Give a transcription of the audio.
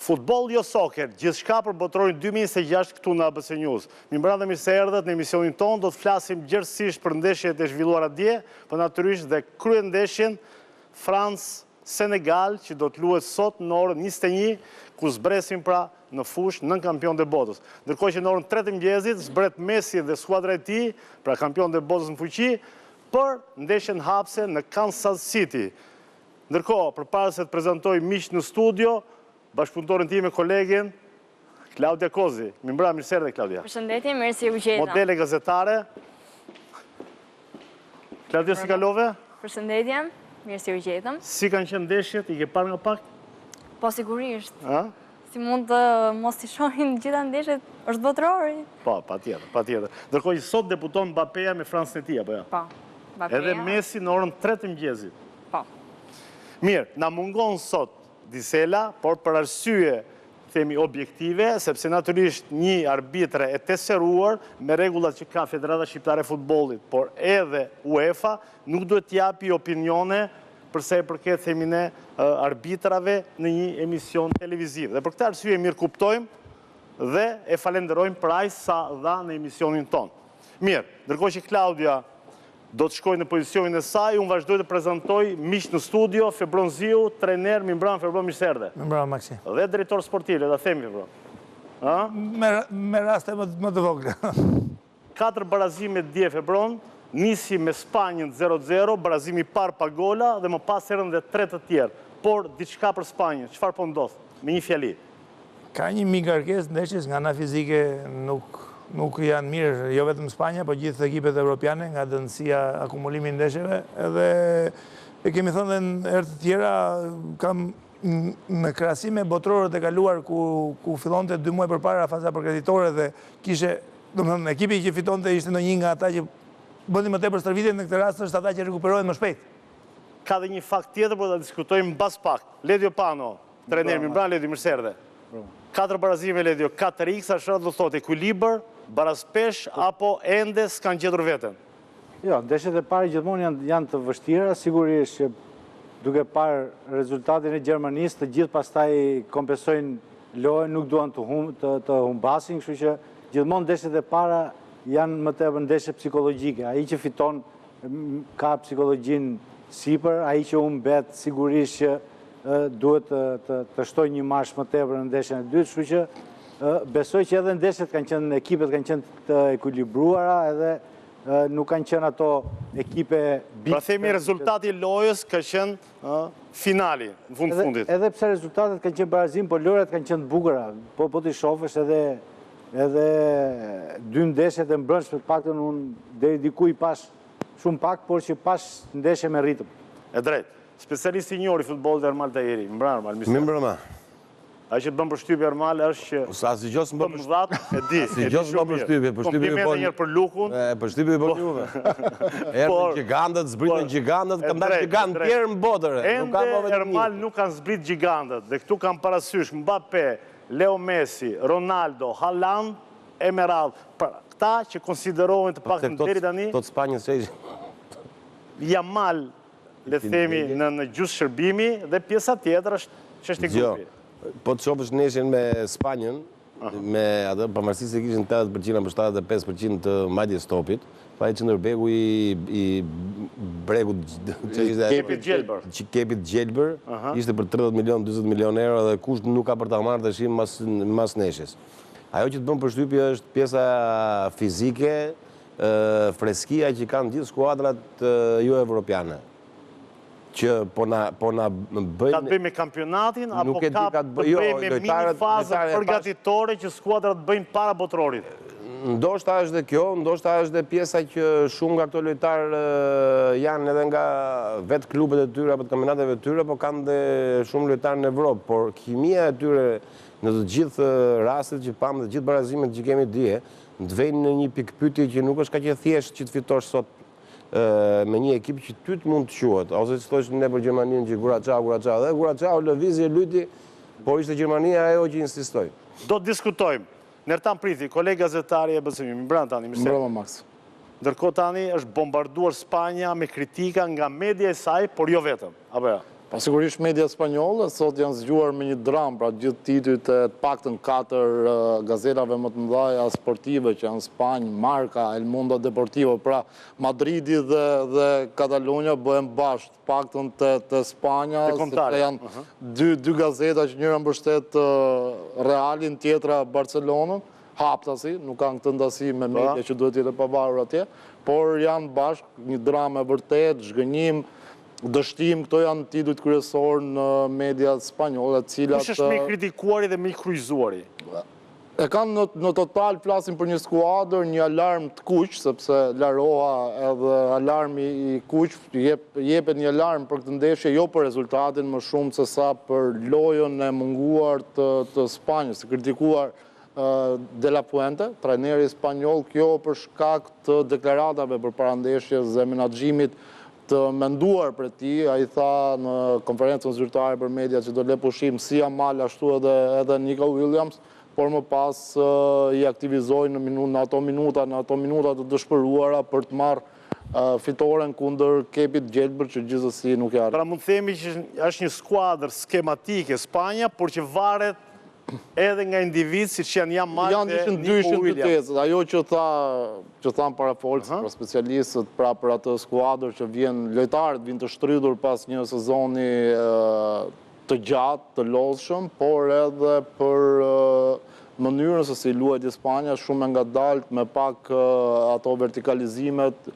Futboll jo soker, gjithçka për botrorin 2026 këtu në ABC News. Mirë mirë se erdhët në emisionin tonë, do të flasim gjërësisht për ndeshjet e zhvilluara dje, për natyrisht dhe kryen ndeshjen Francë-Senegal, që do të luhet sot në orën 21, ku zbresim pra në fush nën kampion të botës. Ndërkohë që në orën 3 të mëngjesit zbret Messi dhe skuadra e tij, pra kampion të botës në fuqi, për ndeshjen hapse në Kansas City. Ndërkohë, përpara se të prezantoj miq në studio, bashkëpunëtorin tim e kolegen Klaudia Kozi. Mirë se erdhe, Klaudia. Përshëndetje, mirë se u gjetëm. Modele gazetare. Klaudia, si kalove? Përshëndetje, mirë se u gjetëm. Si kanë qenë ndeshjet? I ke parë nga pak? Po sigurisht. Si mund të mos t'i shohin gjitha ndeshjet, është botrori. Po, patjetër. Ndërkohë që sot deputon Mbappéja me Francën e tij, apo jo? Po, Mbappéja. Edhe Messi në orën 3 të mëngjesit. Po. Mirë, na mungon sot disela, por për arsye themi objektive, sepse natyrisht një arbitre e teseruar me rregullat që ka Federata Shqiptare e Futbollit, por edhe UEFA nuk duhet t'japi opinione përsa e përket themi ne arbitrave në një emision televiziv. Dhe për këtë arsye mirë kuptojmë dhe e falenderojmë për aq sa dha në emisionin ton. Mirë, ndërkohë që Klaudia do të shkojë në pozicionin e saj, unë vazhdoj të prezantoj miq në studio, Febron Ziu, trener, Mirëmbrëma Febron, mirë se erdhe. Mirëmbrëma Maksi. Dhe drejtor sportiv, le ta themi Febron. Me raste më të vogla. 4 barazime dje Febron, nisi me Spanjën 0-0, barazimi par pa gola dhe më pas erdhën dhe 3 të tjerë. Por diçka për Spanjën, çfarë po ndodh? Me një fjali. Ka një mikarkesë ndeshjes nga ana fizike nuk janë mirë, jo vetëm Spanja, po gjithë ekipet evropiane nga dënësia akumulimi ndeshjeve, edhe e kemi thënë dhe në herë të tjera, kam në krahasim me botrorët e kaluar ku fillonte 2 muaj përpara faza përgatitore dhe kishe, domethënë ekipi që fitonte ishte ndonjë nga ata që bënin më tepër stërvitje, në këtë rast është ata që rikuperohen më shpejt. Ka dhe një fakt tjetër, por ta diskutojmë mbas pak. Ledio Pano, trener, mirëmbrëma Ledio, mirë se erdhe. 4 barazime Ledio, 4x, çfarë do thotë ekuilibër, barazpesh apo ende s'kan gjetur veten? Jo, ndeshjet e parë gjithmonë janë të vështira, sigurisht që duke parë rezultatin e Gjermanisë, të gjithë pastaj kompensojnë lojën, nuk duan të humbasin, kështu që gjithmonë ndeshjet e para janë më tepër ndeshje psikologjike. Ai që fiton ka psikologjin sipër, ai që humbet sigurisht që duhet të shtojë një marsh më tepër në ndeshjen e dytë, kështu që besoj që edhe ndeshjet ekipet kanë qenë të ekuilibruara edhe nuk kanë qenë ato ekipe big. Pra themi rezultati i lojës ka qenë finali në fundit. Edhe pse rezultatet kanë qenë barazim, por lojrat kanë qenë të bukura. Po ti shohësh edhe 2 ndeshjet e mbrëmshme, paktën unë deri diku i pash shumë pak, por që pash ndeshje me ritëm. E drejtë. Specialisti i njohur i futbollit Ermal Tahiri. Mirëmbrëma. Ai që bën përshtypje Ermal është që sa si gjos më përshtypje, e di. Si gjos më përshtypje, Komplimente një për Lukun. Përshtypje po juve. Erdhën gjigantët, zbritën gjigantët, kanë dalë gigantë tjerë në botë. Ende Ermal nuk kanë zbrit gjigantët dhe këtu kanë parasysh Mbappé, Leo Messi, Ronaldo, Haaland, Emerald, këta që konsiderohen të paktën deri tani. Tot Spanjës që Yamal, le themi në gjysmë shërbimi dhe pjesa tjetër është çështje grupi. Po të shofësh ndeshjen me Spanjën, me atë pavarësisht se kishin 80% apo 75% të mbajtjes topit, pa i Çëndërbegu i bregut që ishte Kepit Gjelbër, ishte për 30 milion, 40 milion euro dhe kush nuk ka për ta marrë tash mas ndeshjes. Ajo që të bën përshtypje është pjesa fizike, freskia që kanë gjithë skuadrat jo evropiane. Që po na bëjnë... Ka të bëjmë me kampionatin, apo ka të bëjmë me mini fazë përgatitore që skuadrat bëjnë para botrorit? Ndoshta është dhe kjo, ndoshta është dhe pjesa që shumë nga këto lojtarë janë edhe nga vetë klubet e tyre apo të kampionateve të tyre, po kanë dhe shumë lojtarë në Evropë, por kimia e tyre në të gjithë rastet që pamë dhe gjithë barazimet që kemi dje, ndvejnë në një pikpyetje që nuk është kaq e thjeshtë që të fitosh sot me një ekip që ty të mund të quhet, ose që thosh ne për Gjermaninë që Guracau, dhe Guracau lëvizje lyti, por ishte Gjermania ajo që insistoi. Do të diskutojmë. Nertan Priti, kolega gazetari e BSM, mirëmbrëma tani, mirë se. Mirëmbrëma Max. Ndërkohë tani është bombarduar Spanja me kritika nga media e saj, por jo vetëm. Apo jo? Pa sigurisht media spanjolle sot janë zgjuar me një dramë, pra gjithë titujt e paktën 4 gazetave më të mëdha sportive që janë Spanjë, Marca, El Mundo Deportivo, pra Madridi dhe Katalonja bëhen bashkë, paktën të Spanja, sepse janë dy gazeta që njëra mbështet Realin, tjetra Barcelonën, haptasi, nuk kanë këtë ndasi me media që duhet jetë pavarur atje, por janë bashkë një dramë e vërtet, zhgënjim, dështim, këto janë titujt kryesor në media spanjolle, cilat... Kush është më i kritikuari dhe më i kryqëzuari? E kanë në total, flasin për një skuadër, një alarm të kuq, sepse laroha edhe alarmi i kuq, jepet një alarm për këtë ndeshje, jo për rezultatin, më shumë se sa për lojën e munguar të Spanjës, të kritikuar De La Fuente, trajneri spanjoll, kjo për shkak të deklaratave për parandeshjes dhe menaxhimit të menduar për ti, a i tha në konferencën zyrtare për media që do le pushim si Amal ashtu edhe Nico Williams, por më pas i aktivizoj në ato minuta të dëshpëruara për të marrë fitoren kundër Kepit Gjelbër që gjithsesi nuk e arrit. Pra mund të themi që është një skuadër skematike Spanja, por që varet edhe nga individ si që janë Amal dhe Nico Williams. Ajo që thamë para folës për specialistët, pra për atë skuadër që lojtarët vinë të shtrydhur pas një sezoni të gjatë, të lodhshëm, por edhe për mënyrën se si luajti Spanja, shumë nga daltë, me pak ato vertikalizimet,